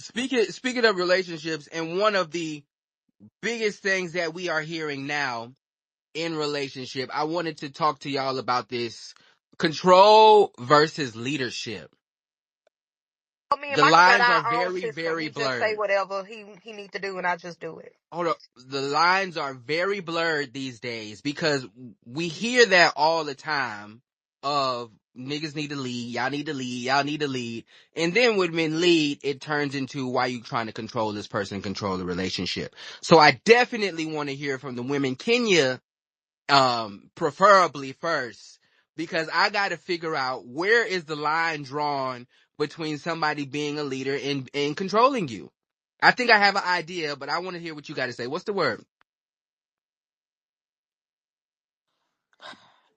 Speaking of relationships, and one of the biggest things that we are hearing now in relationship, I wanted to talk to y'all about this: control versus leadership. Me and The Michael got lines are our own very, system. very He just say blurred. whatever he need to do, and I just do it. Hold up. The lines are very blurred these days because we hear that all the time of niggas need to lead, y'all need to lead, y'all need to lead. And then when men lead, it turns into why you trying to control this person, control the relationship. So I definitely want to hear from the women. Kenya, preferably first, because I got to figure out where is the line drawn between somebody being a leader and controlling you. I think I have an idea, but I want to hear what you got to say. What's the word?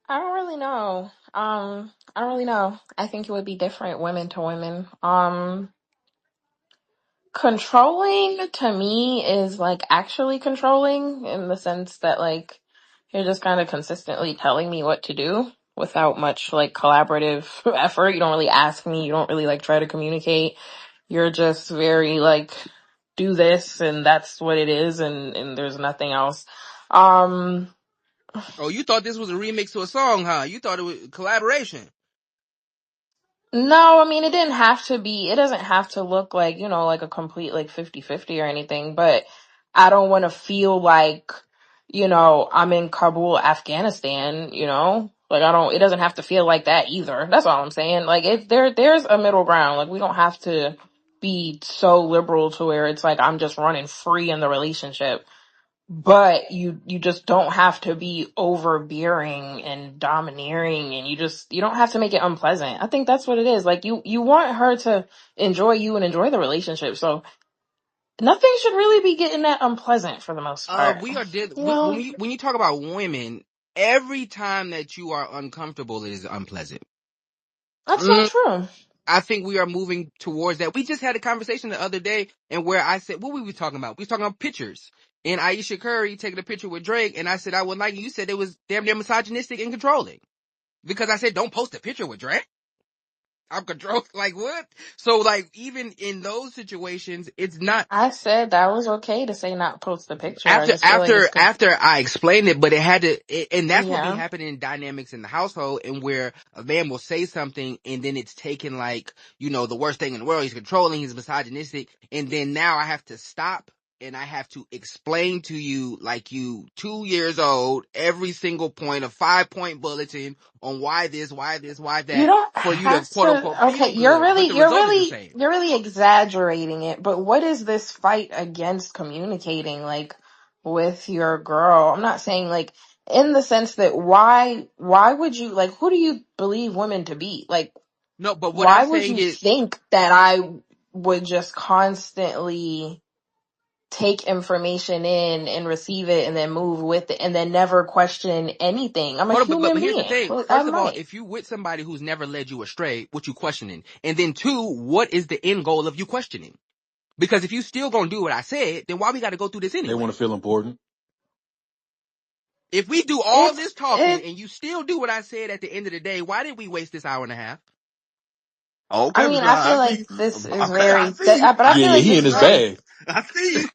I don't really know. I don't really know. I think it would be different women to women. Controlling to me is like actually controlling in the sense that like you're just kind of consistently telling me what to do without much like collaborative effort. You don't really ask me. You don't really like try to communicate. You're just very like do this and that's what it is and there's nothing else. Um Oh, you thought this was a remix to a song, huh? You thought it was collaboration. No, I mean, it didn't have to be, it doesn't have to look like, like a complete like 50-50 or anything, but I don't want to feel like, I'm in Kabul, Afghanistan, like it doesn't have to feel like that either. That's all I'm saying. Like there's a middle ground. Like we don't have to be so liberal to where it's like I'm just running free in the relationship. But you just don't have to be overbearing and domineering, and you don't have to make it unpleasant. I think that's what it is. Like you want her to enjoy you and enjoy the relationship. So nothing should really be getting that unpleasant for the most part. We are dead. You know, When you talk about women, every time that you are uncomfortable, it is unpleasant. that's not true. I think we are moving towards that. We just had a conversation the other day, and where I said, what were we talking about? We were talking about pictures. And Aisha Curry taking a picture with Drake, and I said I wouldn't like it. You said it was damn near misogynistic and controlling. Because I said, don't post a picture with Drake. I'm controlled. Like, what? So, like, even in those situations, it's not. I said that was okay to say not post the picture. I After just feel like after after I explained it, but it had to, and that's what be yeah. happening in dynamics in the household, and where a man will say something, and then it's taken like, the worst thing in the world. He's controlling, he's misogynistic, and then now I have to stop and I have to explain to you, like you 2 years old, every single point, a 5-point bulletin on why this, why You that, don't for you to have quote to. unquote Okay, feel good, but the result is the same. you're really exaggerating it. But what is this fight against communicating, like, with your girl? I'm not saying like in the sense that why would you like who do you believe women to be? Like, No, but what I'm why would saying you is, think that I would just constantly take information in and receive it and then move with it and then never question anything? I'm a hold on, but human here's the being. thing. I First of all, might. if you with somebody who's never led you astray, what you questioning? And then two, what is the end goal of you questioning? Because if you still gonna do what I said, then why we gotta go through this They want anyway? to feel important. If we do all It's this talking it and you still do what I said at the end of the day, why did we waste this hour and a half? I Okay, mean, Rashad, I feel I like see. this is Okay, I very, see you. but I I feel Yeah, like see he this in you, is his bro. very, bag. I see you.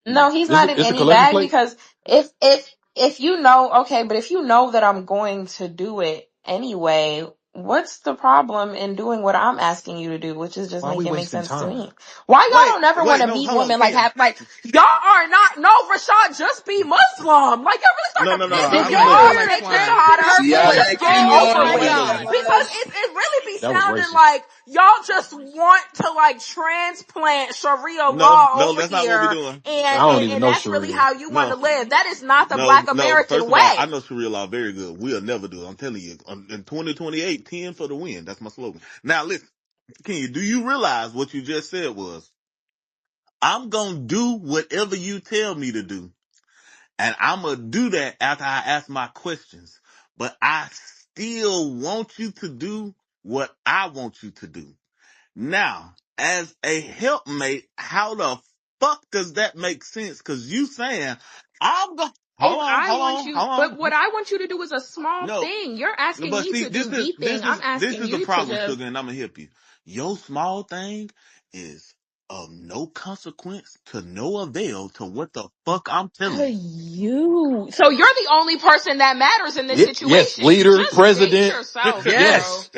no, he's It's not a, in it's a any collector bag plate. because if you know, okay, but if you know that I'm going to do it anyway, what's the problem in doing what I'm asking you to do, which is just Why are we make it make wasting sense to time? me? Why y'all don't never want Wait, to no, meet hold on, women like Kenya. have like y'all are not no Rashad, just be Muslim. Like y'all really No, start no, to no, No, piss I'm me I'm Muslim. off. acting like Take the swine. shahada her See how and just that get Kenya over on No, her? no, with. no, Oh no. my Because gosh. it really be That was sounding racist. like y'all just want to like transplant Sharia No, law no, over that's not what we're here doing. I and, don't and, even and know that's really Sharia. how you want to No, live. That is not the no, Black no. American First of all, I way. know Sharia law very good. We'll never do it. I'm telling you. In 2028, 10 for the win. That's my slogan. Now listen, Kenya, do you realize what you just said was, I'm gonna do whatever you tell me to do. And I'm gonna do that after I ask my questions. But I still want you to do what I want you to do. Now, as a helpmate, how the fuck does that make sense? Cause you saying, I'm going, If I want you, hold but on. what I want you to do is a small No, thing. You're asking but me see, to do the thing. I'm this asking is the you to problem, just sugar, and I'm gonna help you. Your small thing is of no consequence to no avail to what the fuck I'm telling To you. you. So you're the only person that matters in this Yes, situation. leader, Just date president. yourself, bro. Yes.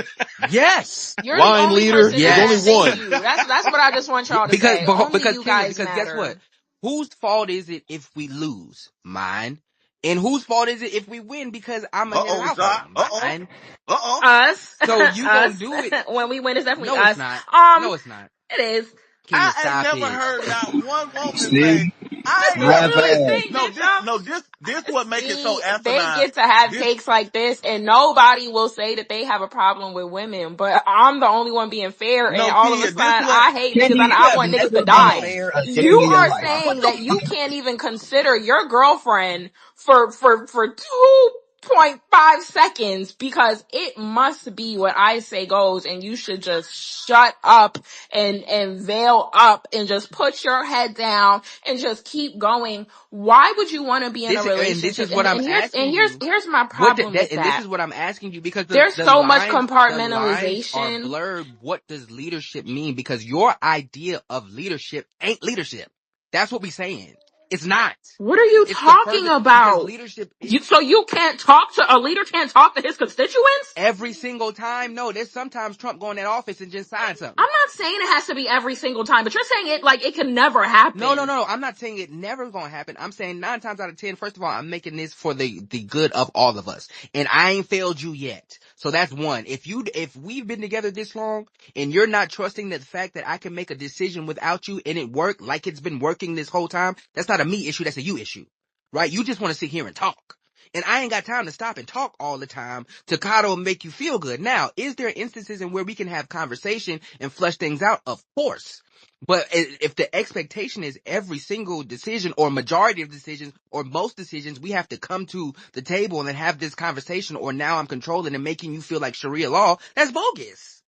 Yes. You're the Line only leader. person There's that only Yes. thank one. you. That's what I just want y'all to Because say. Only you Kenya, guys because guess what? matter. Whose fault is it if we lose? Mine. And whose fault is it if we win because I'm a head of Uh-oh, Rashad. household? Uh-oh. Mine. Uh-oh. Us. So you gonna Us. do it? When we win, it's definitely No, it's us. not. No, it's not. It is. Kenya, I ain't stop never it. heard not one woman say, See? I ain't Do you My never, really bad. think that y'all this what make it so see, they asinine. get to have This, takes like this and nobody will say that they have a problem with women, but I'm the only one being fair and no, all of a Kenya, this sudden what, I hate Kenny, niggas and you I have want niggas to never been die. uh-oh. fair a day You in your are life. saying that you can't even consider your girlfriend for 2.5 seconds because it must be what I say goes and you should just shut up and veil up and just put your head down and just keep going. Why would you want to be in a This relationship? is what I'm And asking you. here's my What problem with and this that. is what I'm asking you because There's the so much lines are compartmentalization. blurred. What does leadership mean? Because your idea of leadership ain't leadership. That's what we saying. It's not. What are you It's the talking further because about? leadership So you can't talk to a leader can't talk to his constituents? every single time. No, there's sometimes Trump going in office and just sign something. I'm not saying it has to be every single time, but you're saying it like it can never happen. No. I'm not saying it never gonna happen. I'm saying 9 times out of 10, first of all, I'm making this for the good of all of us. And I ain't failed you yet. So that's one. If we've been together this long and you're not trusting the fact that I can make a decision without you and it work like it's been working this whole time, that's not a me issue, that's a you issue. Right? You just want to sit here and talk. And I ain't got time to stop and talk all the time to coddle and make you feel good. Now, is there instances in where we can have conversation and flush things out? Of course. But if the expectation is every single decision or majority of decisions or most decisions, we have to come to the table and then have this conversation or now I'm controlling and making you feel like Sharia law, that's bogus.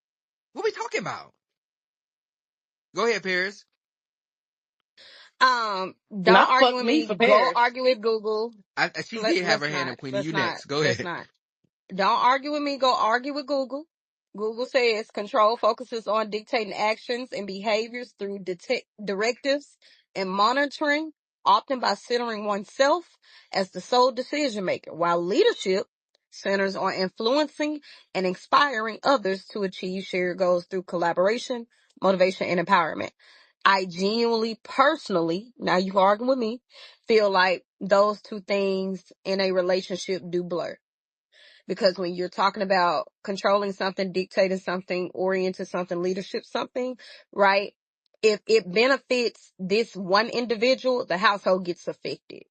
What are we talking about? Go ahead, Paris. Don't Not argue fuck with me me. for Go Paris. argue with Google. She did have Let's her hand not. up, Queenie. Let's You not. next. Go Let's ahead. not. Don't argue with me. Go argue with Google. Google says control focuses on dictating actions and behaviors through directives and monitoring, often by centering oneself as the sole decision maker, while leadership centers on influencing and inspiring others to achieve shared goals through collaboration, motivation, and empowerment. I genuinely, personally, now you can argue with me, feel like those two things in a relationship do blur. Because when you're talking about controlling something, dictating something, orienting something, leadership something, right? If it benefits this one individual, the household gets affected.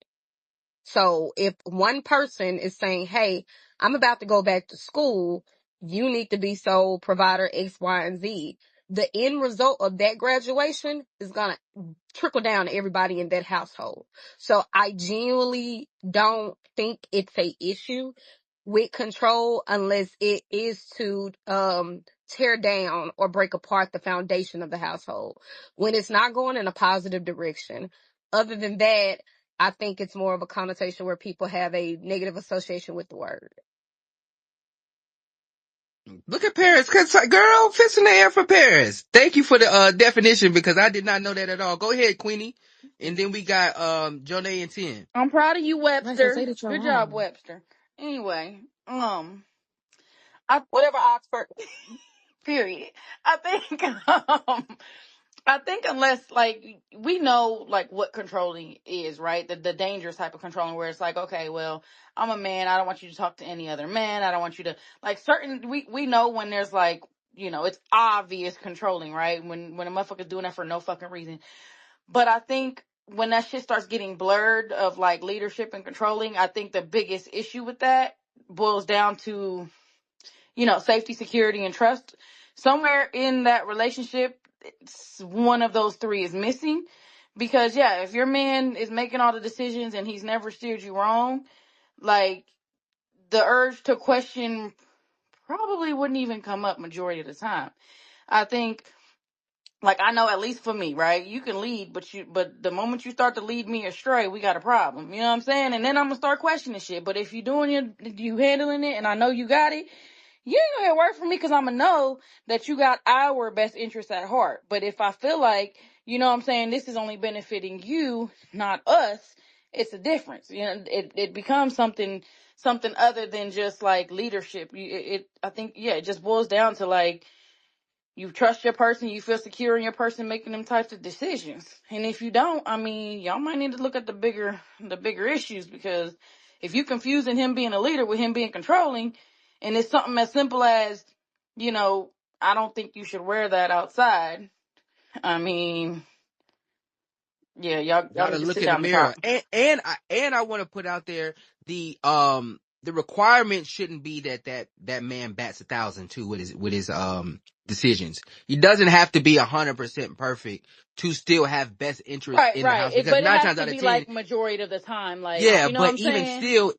So if one person is saying, hey, I'm about to go back to school, you need to be sole provider X, Y, and Z. The end result of that graduation is going to trickle down to everybody in that household. So I genuinely don't think it's a issue with control unless it is to tear down or break apart the foundation of the household. When it's not going in a positive direction. Other than that, I think it's more of a connotation where people have a negative association with the word. Look at Paris. Girl, fist in the air for Paris. Thank you for the definition because I did not know that at all. Go ahead, Queenie. And then we got Joneé and 10. I'm proud of you, Right, so Webster. say that you're Good job, wrong. Webster. Anyway, Whatever, Oxford. period. I think, I think unless like we know like what controlling is, right? The dangerous type of controlling where it's like, okay, well, I'm a man. I don't want you to talk to any other man. I don't want you to like certain. We know when there's like it's obvious controlling, right? When a motherfucker's doing that for no fucking reason. But I think when that shit starts getting blurred of like leadership and controlling, I think the biggest issue with that boils down to safety, security, and trust. Somewhere in that relationship, one of those three is missing. Because, yeah, if your man is making all the decisions and he's never steered you wrong, like, the urge to question probably wouldn't even come up majority of the time. I think, like, I know at least for me, right? You can lead, but the moment you start to lead me astray, we got a problem. You know what I'm saying? And then I'm gonna start questioning shit. But if you handling it and I know you got it, you ain't gonna hear word from me because I'm gonna know that you got our best interests at heart. But if I feel like you know what I'm saying, this is only benefiting you, not us, it's a difference. You know, it becomes something other than just like leadership. I think, yeah, it just boils down to like, you trust your person, you feel secure in your person making them types of decisions. And if you don't, I mean, y'all might need to look at the bigger issues, because if you confusing him being a leader with him being controlling, and it's something as simple as, you know, I don't think you should wear that outside. I mean, yeah, y'all Gotta need to look sit in the down and mirror. talk. And I want to put out there the requirement shouldn't be that man bats 1,000 too with his decisions. He doesn't have to be 100% perfect to still have best interest Right, in the right. house, because But it nine has times to out of be 10, like majority of the time, like, yeah, you know what but I'm saying?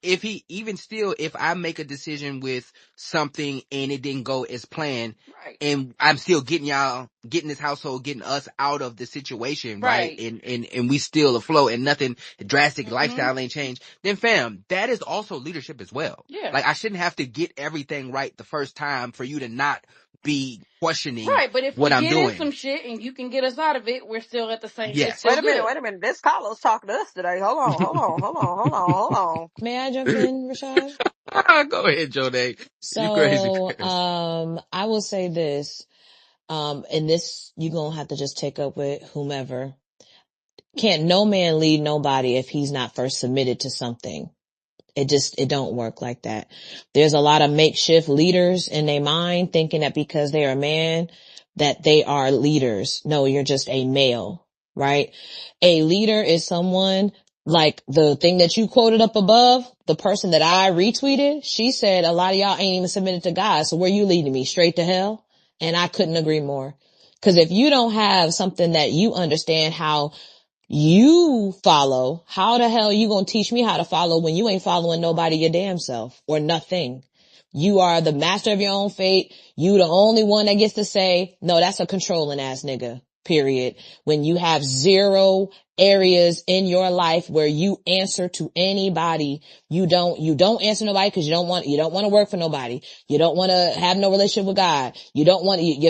even still, if I make a decision with something and it didn't go as planned, Right, and I'm still getting this household, getting us out of the situation, right? right. And we still afloat and nothing drastic Hmm. lifestyle ain't changed, then fam, that is also leadership as well. Yeah. Like, I shouldn't have to get everything right the first time for you to not be questioning Right, but if we what I'm get in doing. some shit and you can get us out of it, we're still at the same. It's Yes. still Wait a minute, good. wait a minute. This Carlos talking to us today. Hold on, hold on, hold on, hold on, hold on. May I jump in, Rashad? Go ahead, Joneé. You crazy. So, I will say this, and this you're gonna have to just take up with whomever. Can't no man lead nobody if he's not first submitted to something. It don't work like that. There's a lot of makeshift leaders in their mind thinking that because they're a man that they are leaders. No, you're just a male, right? A leader is someone like the thing that you quoted up above, the person that I retweeted, she said a lot of y'all ain't even submitted to God. So where you leading me? Straight to hell? And I couldn't agree more. Cause if you don't have something that you understand how you follow, how the hell you gonna teach me how to follow when you ain't following nobody your damn self or nothing? You are the master of your own fate. You the only one that gets to say, no, that's a controlling ass nigga, period. When you have zero areas in your life where you answer to anybody, you don't answer nobody because you don't want to work for nobody. You don't want to have no relationship with God. You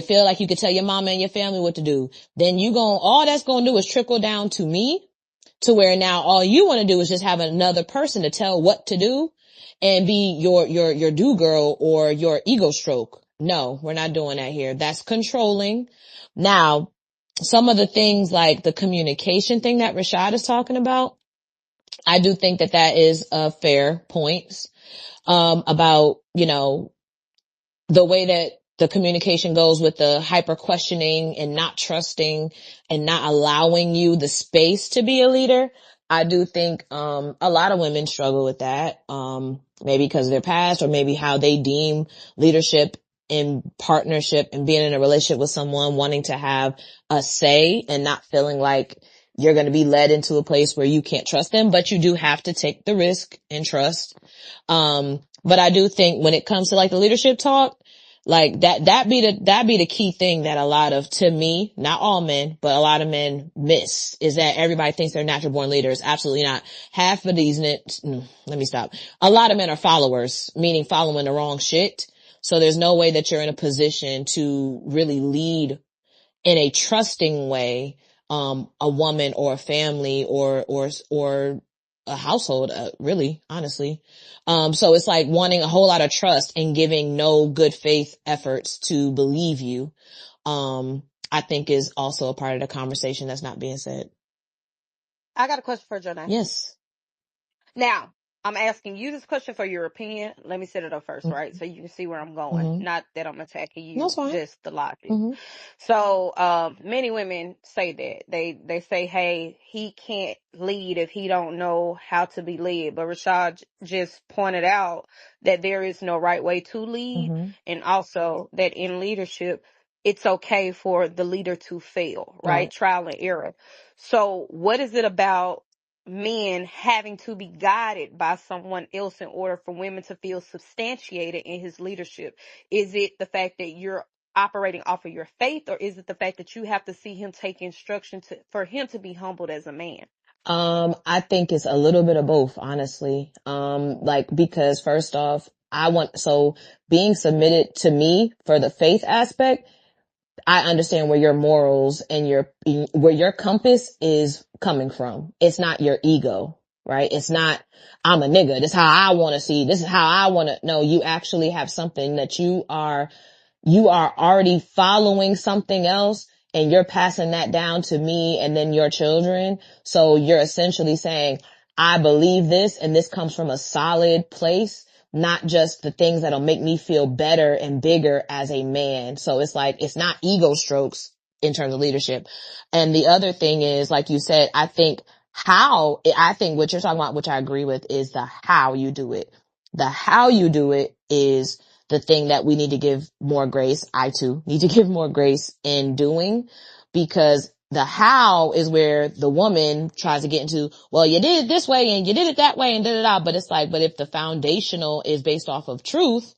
feel like you could tell your mama and your family what to do. Then all that's going to do is trickle down to me, to where now all you want to do is just have another person to tell what to do and be your do girl or your ego stroke. No, we're not doing that here. That's controlling. Now, some of the things like the communication thing that Rashad is talking about, I do think that is a fair point, about, the way that the communication goes with the hyper questioning and not trusting and not allowing you the space to be a leader. I do think, a lot of women struggle with that. Maybe because of their past or maybe how they deem leadership in partnership and being in a relationship with someone, wanting to have a say and not feeling like you're going to be led into a place where you can't trust them, but you do have to take the risk and trust. But I do think when it comes to like the leadership talk, like that be the key thing that a lot of, to me, not all men, but a lot of men miss, is that everybody thinks they're natural born leaders. Absolutely not. Half of these, let me stop. A lot of men are followers, meaning following the wrong shit. So there's no way that you're in a position to really lead in a trusting way, a woman or a family or a household, really, honestly. So it's like wanting a whole lot of trust and giving no good faith efforts to believe you, I think is also a part of the conversation that's not being said. I got a question for Joneé. Yes. Now, I'm asking you this question for your opinion. Let me set it up first, right? Mm-hmm. So you can see where I'm going. Mm-hmm. Not that I'm attacking No, you, it's fine. just the logic. Mm-hmm. So, many women say that. They say, hey, he can't lead if he don't know how to be led. But Rashad just pointed out that there is no right way to lead, Mm-hmm. and also that in leadership, it's okay for the leader to fail, right? Right. Trial and error. So what is it about men having to be guided by someone else in order for women to feel substantiated in his leadership? Is it the fact that you're operating off of your faith, or is it the fact that you have to see him take instruction for him to be humbled as a man? I think it's a little bit of both, honestly. Like, because first off, so being submitted to me for the faith aspect, I understand where your morals and where your compass is coming from. It's not your ego, right? It's not, I'm a nigga. This is how I want to see. This is how I want to. No, you actually have something that you are already following something else and you're passing that down to me and then your children. So you're essentially saying, I believe this and this comes from a solid place, not just the things that'll make me feel better and bigger as a man. So it's like, it's not ego strokes in terms of leadership. And the other thing is, like you said, I think what you're talking about, which I agree with, is the how you do it. The how you do it is the thing that we need to give more grace. I too need to give more grace in doing, because the how is where the woman tries to get into, well, you did it this way and you did it that way and da da da. But it's like, but if the foundational is based off of truth,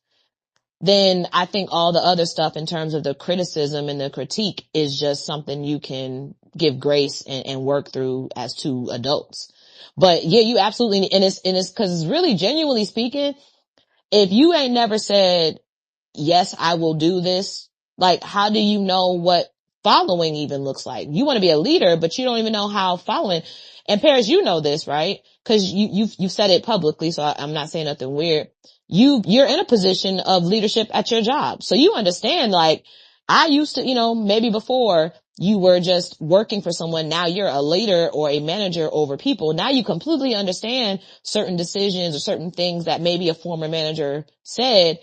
then I think all the other stuff in terms of the criticism and the critique is just something you can give grace and work through as two adults. But yeah, you absolutely, and it's cause it's really, genuinely speaking, if you ain't never said, yes, I will do this. Like, how do you know what following even looks like? You want to be a leader, but you don't even know how following. And Paris, you know this, right? Cause you've said it publicly. So I'm not saying nothing weird. You're in a position of leadership at your job. So you understand, like, I used to, maybe before you were just working for someone. Now you're a leader or a manager over people. Now you completely understand certain decisions or certain things that maybe a former manager said.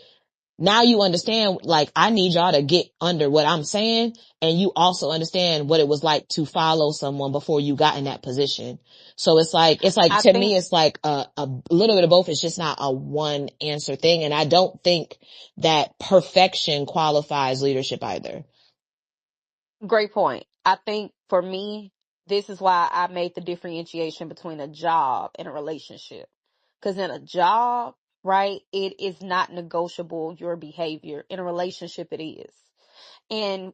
Now you understand, like, I need y'all to get under what I'm saying. And you also understand what it was like to follow someone before you got in that position. So it's like, I to me, think it's like a little bit of both. It's just not a one answer thing. And I don't think that perfection qualifies leadership either. Great point. I think for me, this is why I made the differentiation between a job and a relationship. Because in a job, right, it is not negotiable, your behavior. In a relationship, it is. And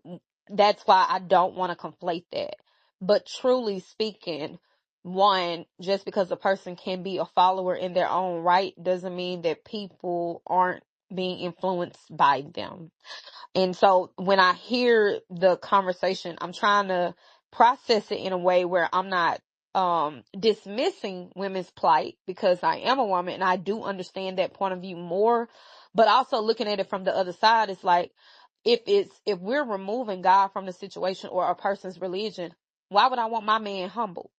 that's why I don't want to conflate that. But truly speaking, one, just because a person can be a follower in their own right doesn't mean that people aren't being influenced by them. And so when I hear the conversation, I'm trying to process it in a way where I'm not dismissing women's plight, because I am a woman and I do understand that point of view more, but also looking at it from the other side, it's like, if we're removing God from the situation or a person's religion, why would I want my man humbled?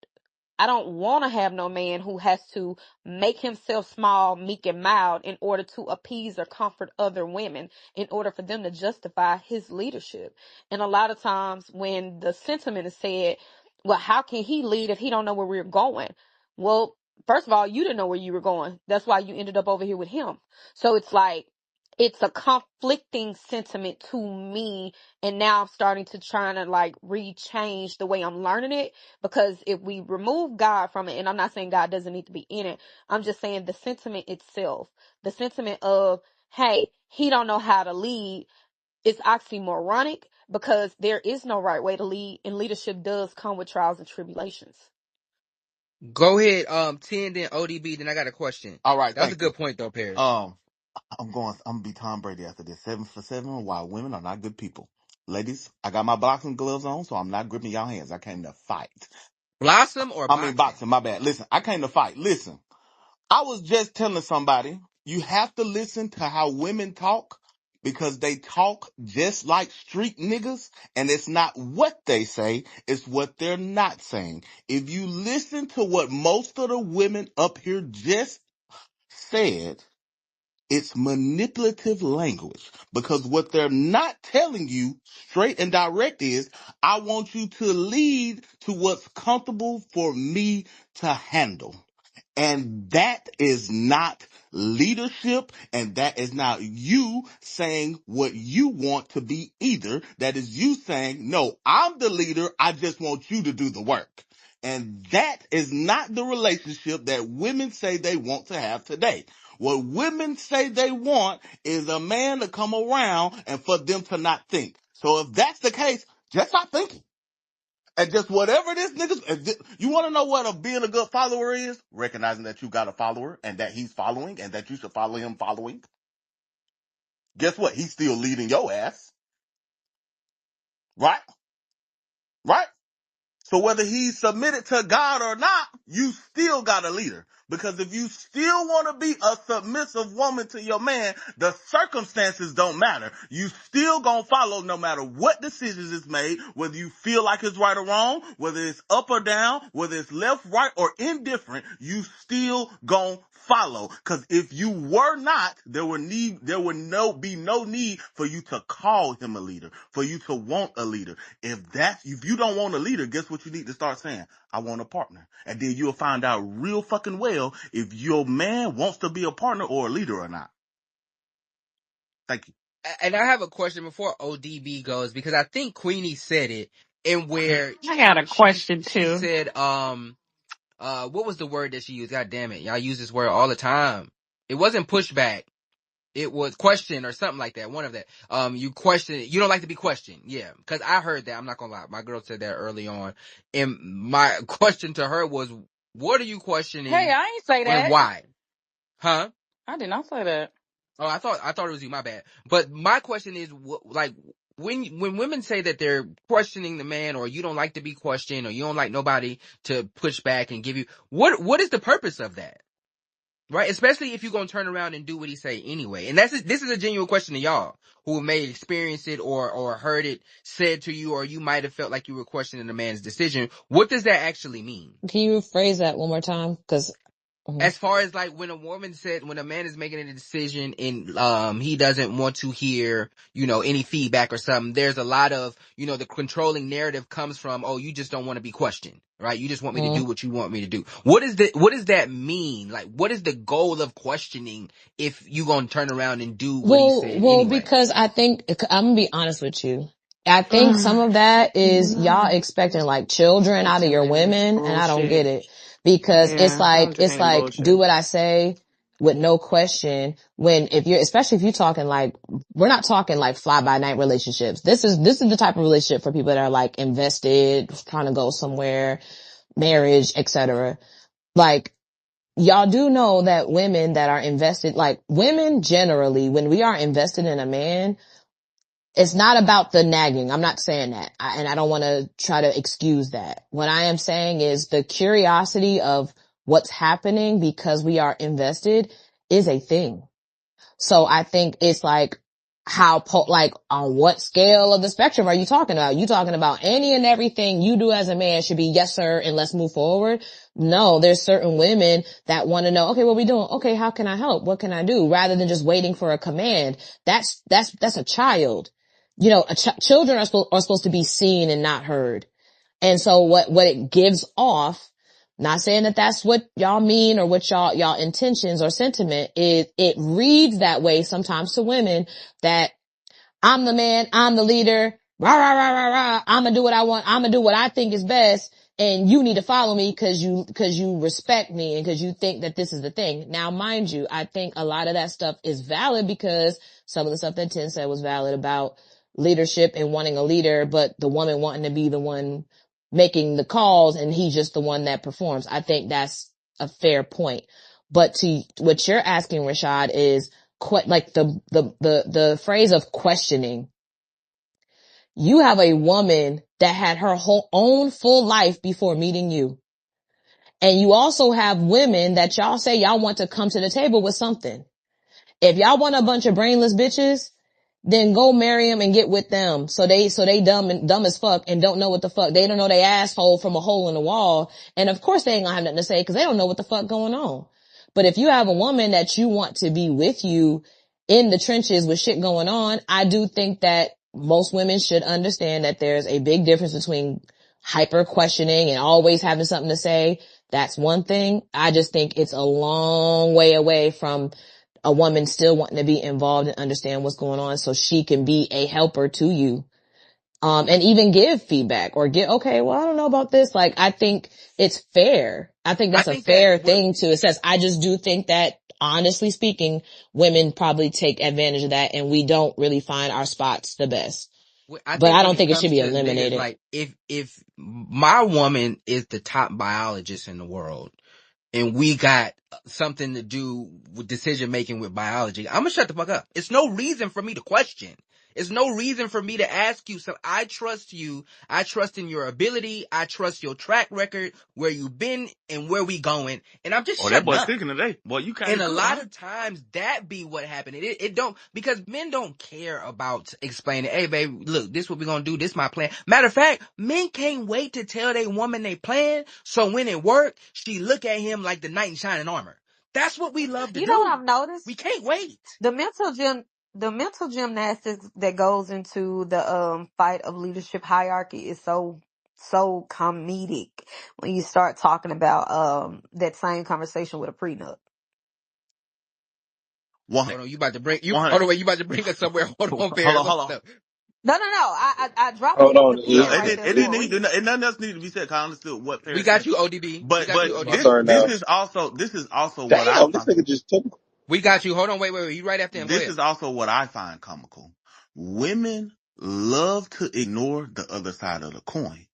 I don't want to have no man who has to make himself small, meek, and mild in order to appease or comfort other women, in order for them to justify his leadership. And a lot of times when the sentiment is said, well, how can he lead if he don't know where we're going? Well, first of all, you didn't know where you were going. That's why you ended up over here with him. So it's like, it's a conflicting sentiment to me. And now I'm starting to try to like rechange the way I'm learning it, because if we remove God from it, and I'm not saying God doesn't need to be in it, I'm just saying the sentiment itself, the sentiment of, hey, he don't know how to lead, is oxymoronic, because there is no right way to lead, and leadership does come with trials and tribulations. Go ahead, 10, then ODB, then I got a question. All right, That was a thank you. good point though, Paris. I'm gonna be Tom Brady after this. 7 for 7. Why women are not good people. Ladies, I got my boxing gloves on, so I'm not gripping y'all hands. I came to fight. Blossom or I mean boxing? boxing, my bad. Listen, I came to fight. Listen, I was just telling somebody, you have to listen to how women talk, because they talk just like street niggas, and it's not what they say, it's what they're not saying. If you listen to what most of the women up here just said, it's manipulative language, because what they're not telling you straight and direct is, I want you to lead to what's comfortable for me to handle. And that is not leadership, and that is not you saying what you want to be either. That is you saying, no, I'm the leader, I just want you to do the work. And that is not the relationship that women say they want to have today. What women say they want is a man to come around and for them to not think. So if that's the case, just stop thinking. And just whatever this niggas, you want to know what being a good follower is? Recognizing that you got a follower and that he's following and that you should follow him following. Guess what? He's still leading your ass. Right? Right? So whether he's submitted to God or not, you still got a leader. Because if you still want to be a submissive woman to your man, the circumstances don't matter. You still gonna follow no matter what decisions is made, whether you feel like it's right or wrong, whether it's up or down, whether it's left, right, or indifferent, you still gonna follow. Cause if you were not, there would be no need for you to call him a leader, for you to want a leader. If you don't want a leader, guess what you need to start saying? I want a partner. And then you'll find out real fucking well if your man wants to be a partner or a leader or not. Thank you. And I have a question before ODB goes, because I think Queenie said it, and where I got a question she too. said, what was the word that she used? God damn it. Y'all use this word all the time. It wasn't pushback. It was question or something like that. One of that. You question, you don't like to be questioned. Yeah. Cause I heard that. I'm not gonna lie. My girl said that early on. And my question to her was, what are you questioning? Hey, I ain't say that. And why? Huh? I did not say that. Oh, I thought it was you. My bad. But my question is, like, when women say that they're questioning the man, or you don't like to be questioned, or you don't like nobody to push back and give you, what is the purpose of that? Right? Especially if you're gonna turn around and do what he say anyway. And this is a genuine question to y'all who may experience it or heard it said to you, or you might have felt like you were questioning a man's decision. What does that actually mean? Can you rephrase that one more time? Because As far as like when a man is making a decision and he doesn't want to hear, any feedback or something, there's a lot of, the controlling narrative comes from, oh, you just don't want to be questioned, right? You just want me to do what you want me to do. What does that mean? Like, what is the goal of questioning if you gonna turn around and do what he said well, anyway? because I think, I'm gonna be honest with you. I think some of that is y'all expecting like children out of your women, and I don't get it. Because it's like, do what I say with no question. Especially if you're talking like, we're not talking like fly by night relationships. This is the type of relationship for people that are like invested, trying to go somewhere, marriage, etc. Like, y'all do know that women that are invested, like women generally, when we are invested in a man, it's not about the nagging. I'm not saying that. And I don't want to try to excuse that. What I am saying is the curiosity of what's happening because we are invested is a thing. So I think it's like, like on what scale of the spectrum are you talking about? You talking about any and everything you do as a man should be yes sir and let's move forward? No, there's certain women that want to know, okay, what we doing? Okay, how can I help? What can I do? Rather than just waiting for a command. That's a child. Children are supposed to be seen and not heard. And so what it gives off, not saying that that's what y'all mean or what y'all intentions or sentiment is, it reads that way sometimes to women that I'm the man, I'm the leader, rah, rah, rah, rah, rah, I'm gonna do what I want, I'm gonna do what I think is best, and you need to follow me cause you respect me and cause you think that this is the thing. Now, mind you, I think a lot of that stuff is valid because some of the stuff that Tin said was valid about leadership and wanting a leader, but the woman wanting to be the one making the calls and he's just the one that performs. I think that's a fair point. But to what you're asking, Rashad, is like the phrase of questioning. You have a woman that had her whole own full life before meeting you. And you also have women that y'all say y'all want to come to the table with something. If y'all want a bunch of brainless bitches, then go marry them and get with them. So they dumb as fuck and don't know what the fuck. They don't know they asshole from a hole in the wall. And of course they ain't gonna have nothing to say because they don't know what the fuck going on. But if you have a woman that you want to be with you in the trenches with shit going on, I do think that most women should understand that there's a big difference between hyper questioning and always having something to say. That's one thing. I just think it's a long way away from a woman still wanting to be involved and understand what's going on so she can be a helper to you. And even give feedback or okay, well, I don't know about this. Like, I think it's fair. I think that's a fair thing to assess. I just do think that, honestly speaking, women probably take advantage of that and we don't really find our spots the best. But I don't think it should be eliminated. Like, if my woman is the top biologist in the world, and we got something to do with decision making with biology, I'm gonna shut the fuck up. It's no reason for me to question. There's no reason for me to ask you. So I trust you. I trust in your ability. I trust your track record, where you've been and where we going. And I'm just Oh, that shutting boy's up. cooking today. Boy, you And came a cook, huh? lot of times that be what happened. It don't, because men don't care about explaining, hey babe, look, this what we gonna do, this my plan. Matter of fact, men can't wait to tell their woman they plan, so when it work, she look at him like the knight in shining armor. That's what we love to You know what do. I've noticed? We can't wait. The mental gymnastics that goes into the fight of leadership hierarchy is so comedic when you start talking about that same conversation with a prenup. 100. Hold on, you about to bring, you, 100. hold on, wait, you about to bring us somewhere. Hold on, Hold Barry, on, what's hold on. up? No. I dropped the Hold book on. at the No, end Is, it right is, there didn't. It is, for didn't him. need to. And nothing else needed to be said. 'Cause I understood what We Paris got said. you, ODB. We got you, But my ODB. turn this now. is also what I Damn, this find. nigga just took. We got you. Hold on, wait. You right after him. Go This ahead. is also what I find comical. Women love to ignore the other side of the coin.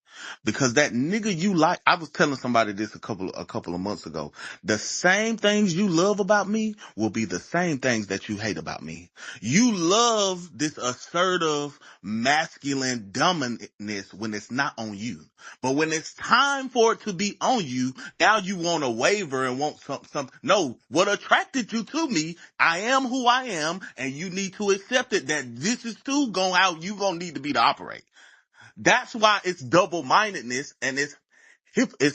Because that nigga you like, I was telling somebody this a couple of months ago. The same things you love about me will be the same things that you hate about me. You love this assertive, masculine dominantness when it's not on you. But when it's time for it to be on you, now you want to waver and want some. No, what attracted you to me, I am who I am, and you need to accept it that this is too going out, you gonna need to be to operate. That's why it's double-mindedness and it's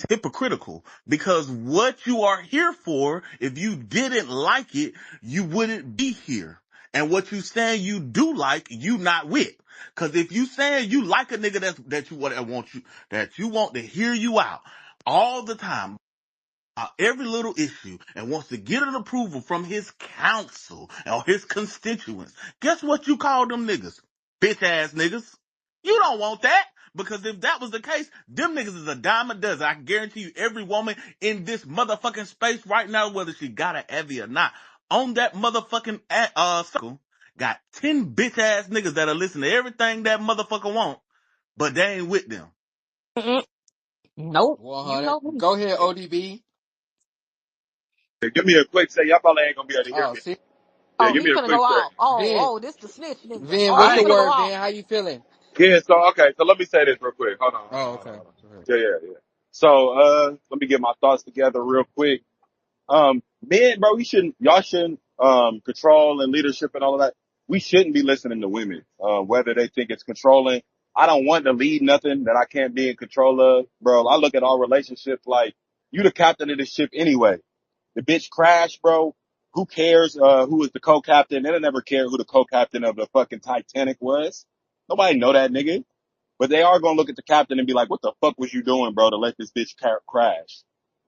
hypocritical, because what you are here for, if you didn't like it, you wouldn't be here. And what you saying you do like, you not with. Cause if you saying you like a nigga that you want to hear you out all the time, every little issue, and wants to get an approval from his counsel or his constituents, guess what you call them niggas? Bitch ass niggas. You don't want that. Because if that was the case, them niggas is a dime a dozen. I can guarantee you every woman in this motherfucking space right now, whether she got an Evie or not, on that motherfucking circle, got 10 bitch ass niggas that'll listen to everything that motherfucker want, but they ain't with them. Mm-mm. Nope. You 100. know me. Go ahead, ODB. Give me a quick say. Y'all probably ain't gonna be able to hear Oh, me. see, Yeah, Oh, give he me a finna quick go say. off. Vin, This the snitch nigga. Vin, Oh, what's he I the ain't. finna go word, off. Vin? How you feeling? Yeah. So okay. So let me say this real quick. Oh, Hold okay. on. Go ahead. Yeah. So let me get my thoughts together real quick. Men, bro, y'all shouldn't, control and leadership and all of that. We shouldn't be listening to women, whether they think it's controlling. I don't want to lead nothing that I can't be in control of, bro. I look at our relationships like you the captain of the ship anyway. The bitch crashed, bro. Who cares, who was the co-captain? They don't never care who the co-captain of the fucking Titanic was. Nobody know that nigga. But they are gonna look at the captain and be like, what the fuck was you doing, bro, to let this bitch crash?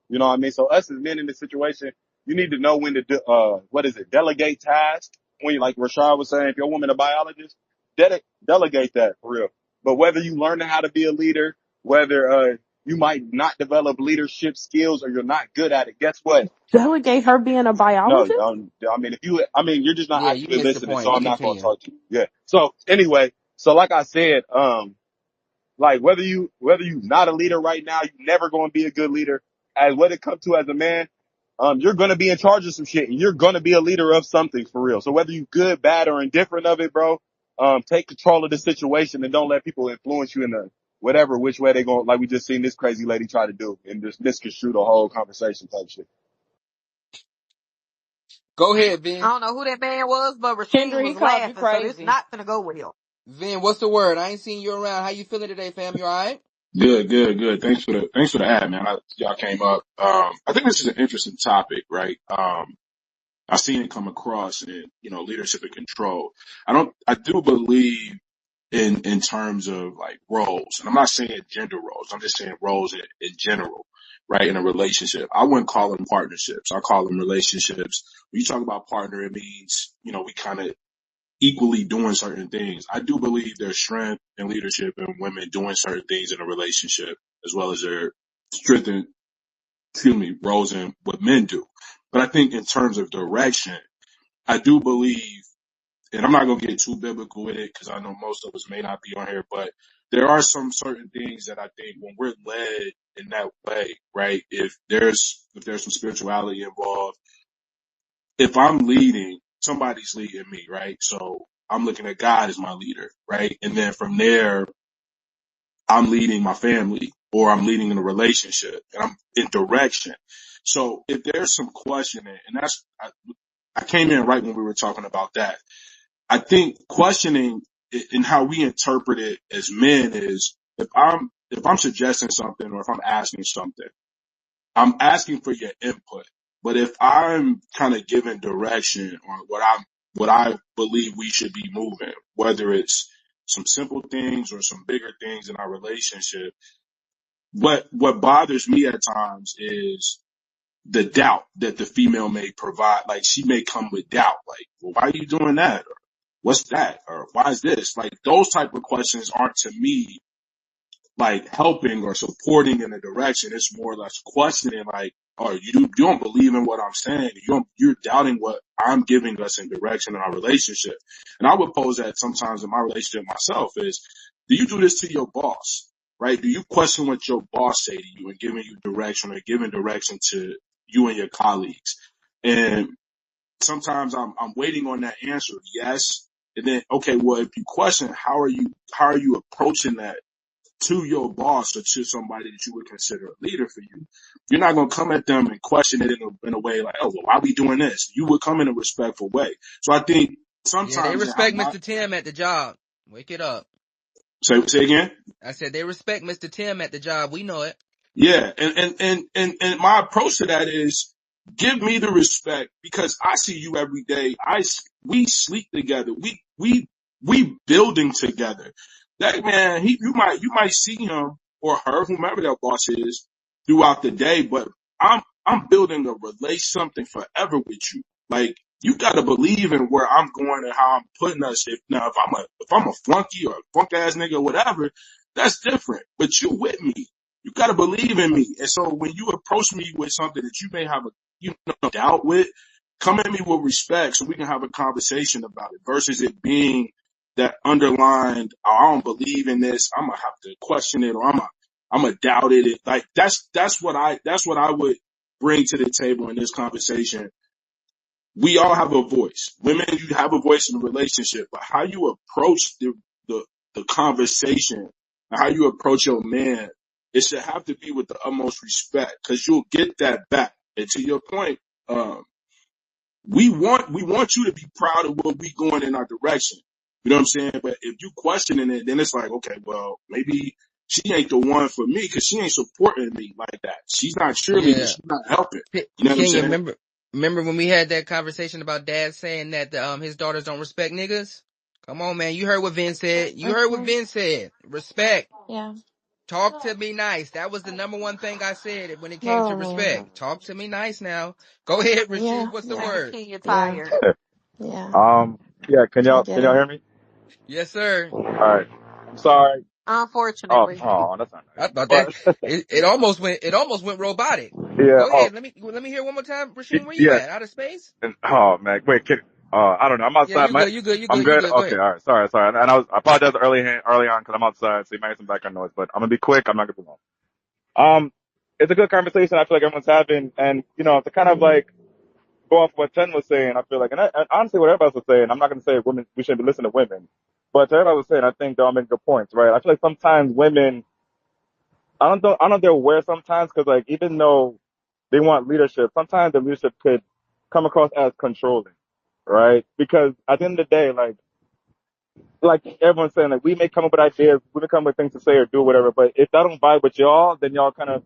You know what I mean? So us as men in this situation, you need to know when to delegate tasks. When you, like Rashad was saying, if your woman a biologist, delegate that for real. But whether you learn how to be a leader, whether, you might not develop leadership skills or you're not good at it, guess what? Delegate her being a No, biologist? you're just not Yeah, you actually missed the listening, point. so We I'm not going to continue. talk to you. Yeah. So anyway, so like I said, like whether you not a leader right now, you're never going to be a good leader. As what it comes to as a man, you're going to be in charge of some shit and you're going to be a leader of something for real. So whether you good, bad, or indifferent of it, bro, take control of the situation and don't let people influence you in the whatever which way they go. Like we just seen this crazy lady try to do and just misconstrue the whole conversation type shit. Go ahead, I Vin. don't know who that man was, but Rasheen Kendra, he was called you laughing, so this crazy. not finna go well. Vin, what's the word? I ain't seen you around. How you feeling today, fam? You alright? Good. Thanks for the ad, man. Y'all came up. I think this is an interesting topic, right? I've seen it come across in, leadership and control. I do believe in terms of like roles, and I'm not saying gender roles. I'm just saying roles in general, right? In a relationship. I wouldn't call them partnerships. I call them relationships. When you talk about partner, it means, we kind of equally doing certain things. I do believe there's strength and leadership in women doing certain things in a relationship, as well as their strength and, roles in what men do. But I think in terms of direction, I do believe, and I'm not going to get too biblical with it because I know most of us may not be on here, but there are some certain things that I think when we're led in that way, right? If there's some spirituality involved, if I'm leading, somebody's leading me, right? So I'm looking at God as my leader, right? And then from there, I'm leading my family or I'm leading in a relationship and I'm in direction. So if there's some questioning, and I came in right when we were talking about that. I think questioning and how we interpret it as men is if I'm suggesting something or if I'm asking something, I'm asking for your input. But if I'm kind of giving direction on what I believe we should be moving, whether it's some simple things or some bigger things in our relationship, what bothers me at times is the doubt that the female may provide. Like she may come with doubt, like, well, why are you doing that? Or what's that? Or why is this? Like those type of questions aren't to me like helping or supporting in a direction. It's more or less questioning, like, oh, you don't believe in what I'm saying. You're doubting what I'm giving us in direction in our relationship. And I would pose that sometimes in my relationship myself is, do you do this to your boss? Right? Do you question what your boss say to you and giving you direction or giving direction to you and your colleagues? And sometimes I'm waiting on that answer. Yes. And then, okay, well, if you question, how are you approaching that to your boss or to somebody that you would consider a leader for you? You're not going to come at them and question it in a way like, oh, well, why are we doing this? You would come in a respectful way. So I think Yeah, they sometimes in how respect Mr. Tim at the job. Wake it up. say again. I said they respect Mr. Tim at the job. We know it. Yeah. And my approach to that is give me the respect because I see you every day. We sleep together. We building together. That man, you might see him or her, whomever that boss is throughout the day, but I'm building a something forever with you. Like, you gotta believe in where I'm going and how I'm putting us. If I'm a flunky or a funk ass nigga or whatever, that's different. But you with me. You gotta believe in me. And so when you approach me with something that you may have doubt with, come at me with respect so we can have a conversation about it versus it being that underlined, oh, I don't believe in this. I'm gonna have to question it or I'm gonna doubt it. Like that's what I would bring to the table in this conversation. We all have a voice. Women, you have a voice in a relationship, but how you approach the conversation and how you approach your man, it should have to be with the utmost respect because you'll get that back. And to your point, we want you to be proud of what we going in our direction. You know what I'm saying? But if you questioning it, then it's like, okay, well, maybe she ain't the one for me because she ain't supporting me like that. She's not cheerleading. Yeah. She's not helping. You know what I'm Kenya, saying? remember when we had that conversation about dad saying that his daughters don't respect niggas? Come on, man. You heard what Vin said. You heard what Mhm. Vin said. Respect. Yeah. Talk to me nice. That was the number one thing I said when it came to Oh, respect. Talk to me nice now. Go ahead, yeah, Rashid. What's the yeah, Maybe word? Kenya yeah, tired. yeah. Yeah, I can get y'all it. hear me? Yes, sir. All right. I'm sorry. Unfortunately. That's not I nice. thought that But it almost went robotic. yeah, Go ahead. Let me hear one more time. Rashid, where you yeah. at? Out of space? And, oh man, wait, I don't know. I'm Yeah, outside. you good. You good. You I'm good. You good. good. Go Okay, ahead. all right. Sorry. And I apologize early on because I'm outside, so you might hear some background noise. But I'm gonna be quick. I'm not gonna be long. It's a good conversation. I feel like everyone's having, and to kind of like go off what Ten was saying. I feel like, and honestly, what everybody was saying. I'm not gonna say women. We shouldn't be listening to women, but to everybody was saying, I think they're all making good points, right? I feel like sometimes women. I don't know if they're aware sometimes because like even though they want leadership, sometimes the leadership could come across as controlling, right? Because at the end of the day, like everyone's saying, like we may come up with ideas, we may come up with things to say or do whatever, but if that don't vibe with y'all, then y'all kind of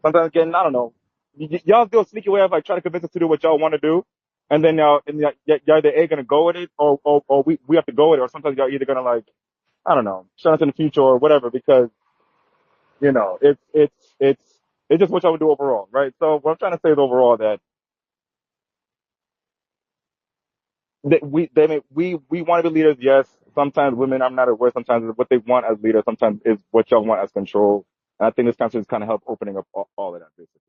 sometimes getting, I don't know, y'all do a sneaky way of like trying to convince us to do what y'all want to do, and then y'all either A gonna go with it or we have to go with it, or sometimes y'all either gonna like I don't know, shut us in the future or whatever because it's it's just what y'all would do overall, right? So what I'm trying to say is overall that we want to be leaders, yes. Sometimes women, I'm not aware. Sometimes it's what they want as leaders. Sometimes is what y'all want as control. And I think this conversation is kind of help opening up all of that, basically.